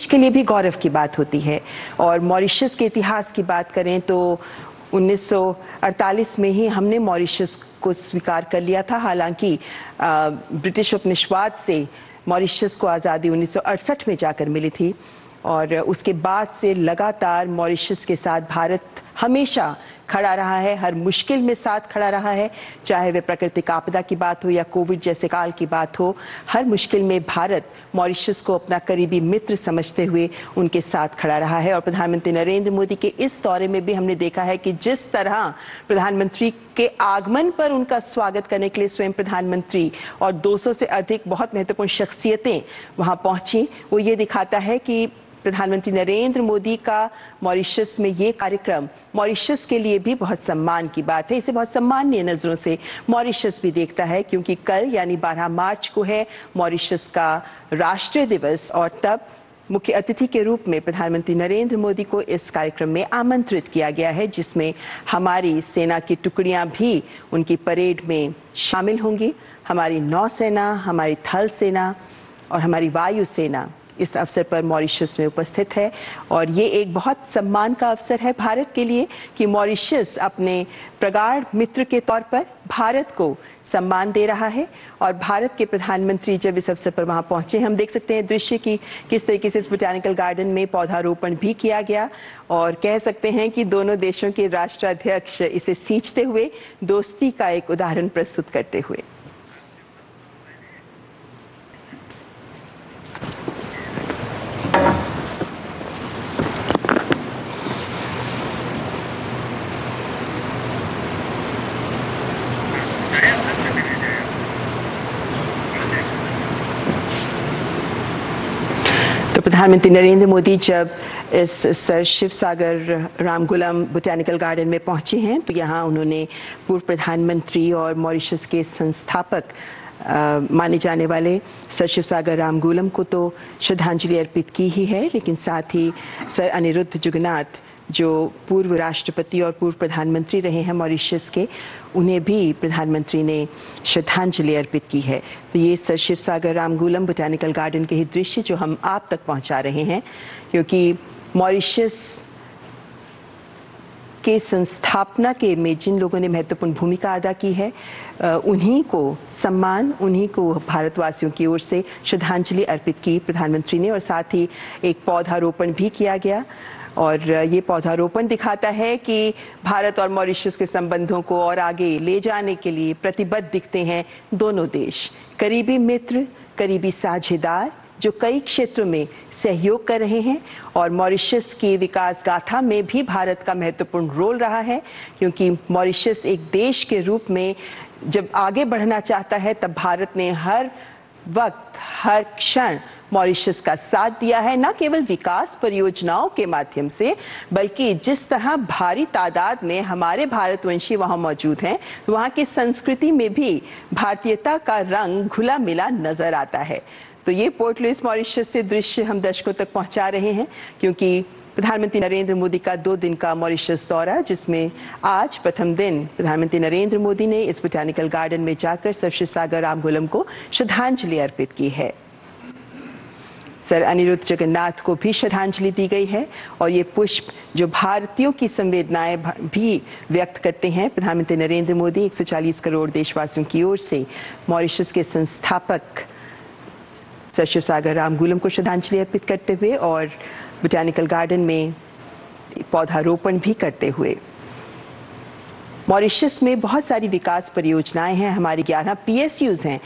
देश के लिए भी गौरव की बात होती है। और मॉरिशस के इतिहास की बात करें तो 1948 में ही हमने मॉरिशस को स्वीकार कर लिया था। हालांकि ब्रिटिश उपनिवेशवाद से मॉरिशस को आज़ादी 1968 में जाकर मिली थी और उसके बाद से लगातार मॉरिशस के साथ भारत हमेशा खड़ा रहा है, हर मुश्किल में साथ खड़ा रहा है, चाहे वे प्राकृतिक आपदा की बात हो या कोविड जैसे काल की बात हो। हर मुश्किल में भारत मॉरिशस को अपना करीबी मित्र समझते हुए उनके साथ खड़ा रहा है। और प्रधानमंत्री नरेंद्र मोदी के इस दौरे में भी हमने देखा है कि जिस तरह प्रधानमंत्री के आगमन पर उनका स्वागत करने के लिए स्वयं प्रधानमंत्री और 200 से अधिक बहुत महत्वपूर्ण शख्सियतें वहां पहुंची, वो ये दिखाता है कि प्रधानमंत्री नरेंद्र मोदी का मॉरिशस में ये कार्यक्रम मॉरिशस के लिए भी बहुत सम्मान की बात है। इसे बहुत सम्माननीय नजरों से मॉरिशस भी देखता है, क्योंकि कल यानी 12 मार्च को है मॉरिशस का राष्ट्रीय दिवस और तब मुख्य अतिथि के रूप में प्रधानमंत्री नरेंद्र मोदी को इस कार्यक्रम में आमंत्रित किया गया है, जिसमें हमारी सेना की टुकड़ियां भी उनकी परेड में शामिल होंगी। हमारी नौसेना, हमारी थल सेना और हमारी वायु सेना इस अवसर पर मॉरिशस में उपस्थित है और ये एक बहुत सम्मान का अवसर है भारत के लिए कि मॉरिशस अपने प्रगाढ़ मित्र के तौर पर भारत को सम्मान दे रहा है। और भारत के प्रधानमंत्री जब इस अवसर पर वहां पहुंचे, हम देख सकते हैं दृश्य की किस तरीके से इस बोटैनिकल गार्डन में पौधारोपण भी किया गया और कह सकते हैं कि दोनों देशों के राष्ट्राध्यक्ष इसे सींचते हुए दोस्ती का एक उदाहरण प्रस्तुत करते हुए। तो प्रधानमंत्री नरेंद्र मोदी जब इस सर शिव सागर रामगुलम बोटैनिकल गार्डन में पहुंचे हैं तो यहाँ उन्होंने पूर्व प्रधानमंत्री और मॉरिशस के संस्थापक माने जाने वाले सर शिव सागर रामगुलम को तो श्रद्धांजलि अर्पित की ही है, लेकिन साथ ही सर अनिरुद्ध जुगनाथ जो पूर्व राष्ट्रपति और पूर्व प्रधानमंत्री रहे हैं मॉरिशस के, उन्हें भी प्रधानमंत्री ने श्रद्धांजलि अर्पित की है। तो ये सर शिव सागर रामगुलम बोटैनिकल गार्डन के ही दृश्य जो हम आप तक पहुंचा रहे हैं, क्योंकि मॉरिशस के संस्थापना के में जिन लोगों ने महत्वपूर्ण भूमिका अदा की है, उन्हीं को सम्मान, उन्हीं को भारतवासियों की ओर से श्रद्धांजलि अर्पित की प्रधानमंत्री ने और साथ ही एक पौधारोपण भी किया गया। और ये पौधारोपण दिखाता है कि भारत और मॉरिशस के संबंधों को और आगे ले जाने के लिए प्रतिबद्ध दिखते हैं दोनों देश, करीबी मित्र, करीबी साझेदार जो कई क्षेत्रों में सहयोग कर रहे हैं। और मॉरिशस की विकास गाथा में भी भारत का महत्वपूर्ण रोल रहा है, क्योंकि मॉरिशस एक देश के रूप में जब आगे बढ़ना चाहता है तब भारत ने हर वक्त, हर क्षण मॉरिशस का साथ दिया है, न केवल विकास परियोजनाओं के माध्यम से, बल्कि जिस तरह भारी तादाद में हमारे भारतवंशी वहां मौजूद हैं, वहां की संस्कृति में भी भारतीयता का रंग घुला मिला नजर आता है। तो ये पोर्ट लुइस मॉरिशस से दृश्य हम दर्शकों तक पहुंचा रहे हैं, क्योंकि प्रधानमंत्री नरेंद्र मोदी का 2 दिन का मॉरिशस दौरा, जिसमें आज प्रथम दिन प्रधानमंत्री नरेंद्र मोदी ने इस बोटैनिकल गार्डन में जाकर सर शिव सागर रामगुलम को श्रद्धांजलि अर्पित की है। सर अनिरुद्ध जगन्नाथ को भी श्रद्धांजलि दी गई है और ये पुष्प जो भारतीयों की संवेदनाएं भी व्यक्त करते हैं, प्रधानमंत्री नरेंद्र मोदी 140 करोड़ देशवासियों की ओर से मॉरिशस के संस्थापक सर शिव सागर रामगुलम को श्रद्धांजलि अर्पित करते हुए और बोटैनिकल गार्डन में पौधारोपण भी करते हुए। मॉरिशस में बहुत सारी विकास परियोजनाएं हैं, हमारी 11 PSUs हैं